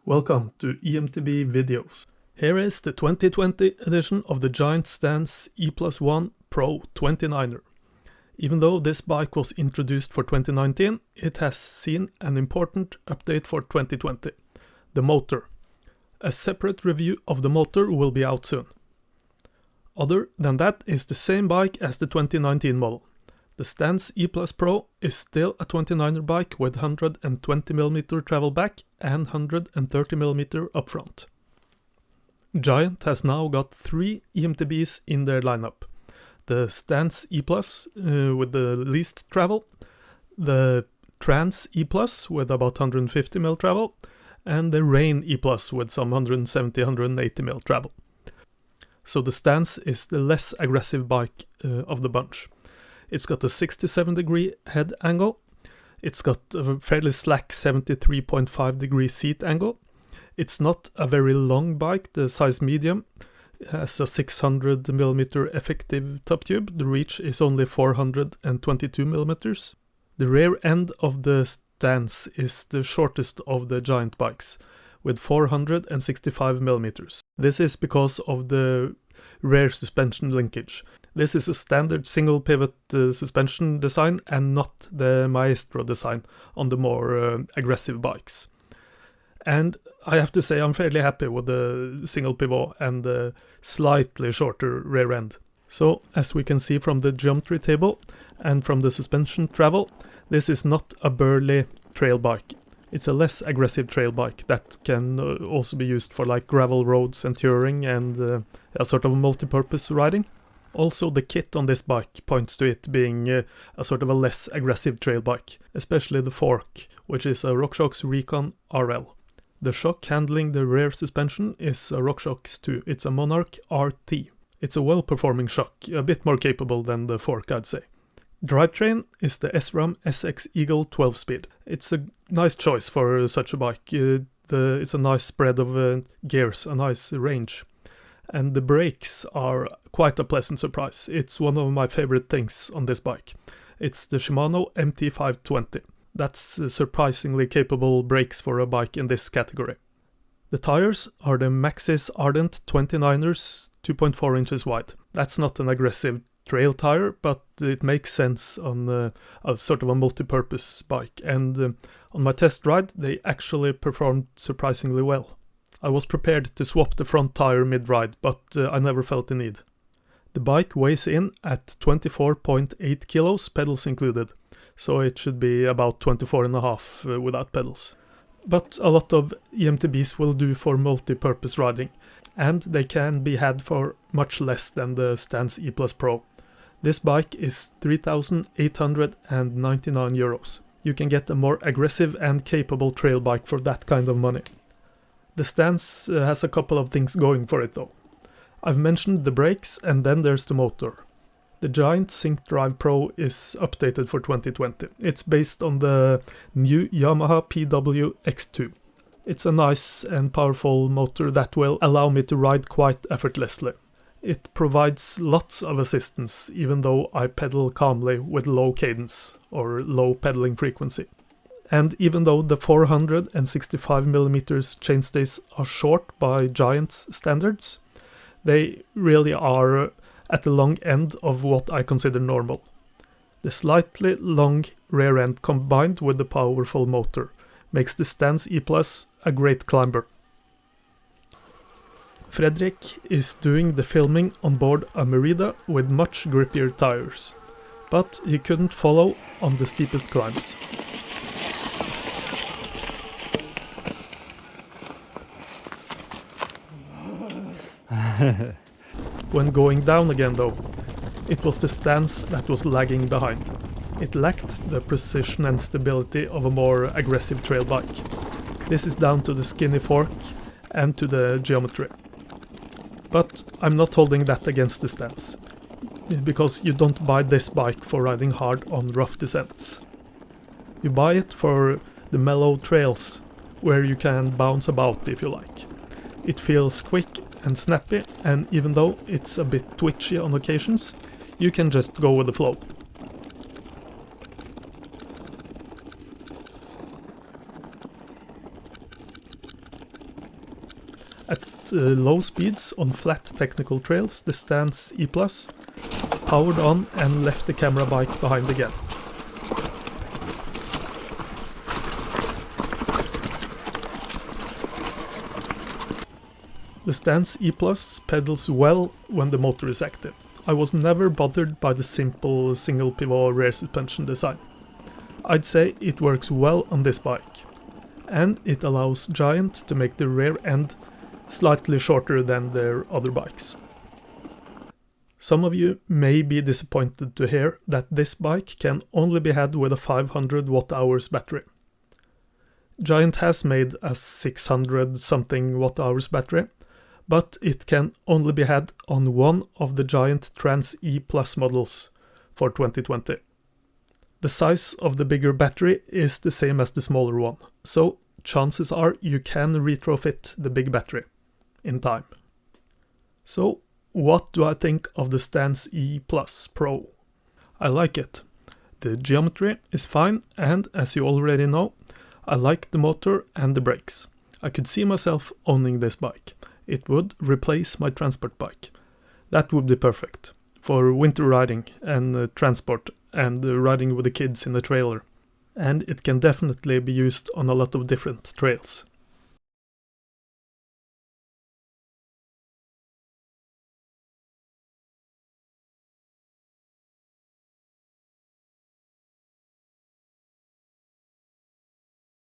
Welcome to eMTB videos. Here is the 2020 edition of the Giant Stance E+1 Pro 29er. Even though this bike was introduced for 2019, it has seen an important update for 2020, the motor. A separate review of the motor will be out soon. Other than that, it's the same bike as the 2019 model. The Stance E+ Pro is still a 29er bike with 120mm travel back and 130mm up front. Giant has now got 3 eMTBs in their lineup. The Stance E+ with the least travel, the Trans E+ with about 150mm travel, and the Rain E+ with some 170-180mm travel. So the Stance is the less aggressive bike of the bunch. It's got a 67-degree head angle, it's got a fairly slack 73.5-degree seat angle. It's not a very long bike, the size medium. It has a 600mm effective top tube, the reach is only 422mm. The rear end of the Stance is the shortest of the Giant bikes, with 465mm. This is because of the rear suspension linkage. This is a standard single pivot suspension design and not the Maestro design on the more aggressive bikes. And I have to say I'm fairly happy with the single pivot and the slightly shorter rear end. So as we can see from the geometry table and from the suspension travel, this is not a burly trail bike. It's a less aggressive trail bike that can also be used for like gravel roads and touring and a sort of multi-purpose riding. Also, the kit on this bike points to it being a sort of a less aggressive trail bike, especially the fork, which is a RockShox Recon RL. The shock handling the rear suspension is a RockShox 2. It's a Monarch RT. It's a well-performing shock, a bit more capable than the fork, I'd say. Drivetrain is the SRAM SX Eagle 12-speed. It's a nice choice for such a bike. It's a nice spread of gears, a nice range. And the brakes are quite a pleasant surprise. It's one of my favorite things on this bike. It's the Shimano MT520. That's surprisingly capable brakes for a bike in this category. The tires are the Maxxis Ardent 29ers 2.4 inches wide. That's not an aggressive trail tire, but it makes sense on a sort of a multi-purpose bike. And on my test ride, they actually performed surprisingly well. I was prepared to swap the front tire mid-ride, but I never felt the need. The bike weighs in at 24.8 kilos, pedals included, so it should be about 24.5 without pedals. But a lot of eMTBs will do for multi-purpose riding, and they can be had for much less than the Stance E+ Pro. This bike is 3,899 euros. You can get a more aggressive and capable trail bike for that kind of money. The Stance has a couple of things going for it though. I've mentioned the brakes and then there's the motor. The Giant Syncdrive Pro is updated for 2020. It's based on the new Yamaha PW X2. It's a nice and powerful motor that will allow me to ride quite effortlessly. It provides lots of assistance even though I pedal calmly with low cadence or low pedaling frequency. And even though the 465mm chainstays are short by Giant's standards, they really are at the long end of what I consider normal. The slightly long rear end combined with the powerful motor makes the Stance E+ a great climber. Fredrik is doing the filming on board a Merida with much grippier tires, but he couldn't follow on the steepest climbs. When going down again though, it was the Stance that was lagging behind. It lacked the precision and stability of a more aggressive trail bike. This is down to the skinny fork and to the geometry. But I'm not holding that against the Stance, because you don't buy this bike for riding hard on rough descents. You buy it for the mellow trails, where you can bounce about if you like. It feels quick and snappy, and even though it's a bit twitchy on occasions, you can just go with the flow. low speeds on flat technical trails, the Stance E+, powered on and left the camera bike behind again. The Stance E+ pedals well when the motor is active. I was never bothered by the simple single pivot rear suspension design. I'd say it works well on this bike, and it allows Giant to make the rear end slightly shorter than their other bikes. Some of you may be disappointed to hear that this bike can only be had with a 500 Wh battery. Giant has made a 600 something Wh battery, but it can only be had on one of the Giant Trans E Plus models for 2020. The size of the bigger battery is the same as the smaller one, so chances are you can retrofit the big battery in time. So, what do I think of the Stance E Plus Pro? I like it. The geometry is fine, and as you already know, I like the motor and the brakes. I could see myself owning this bike. It would replace my transport bike. That would be perfect for winter riding and transport and riding with the kids in the trailer. And it can definitely be used on a lot of different trails.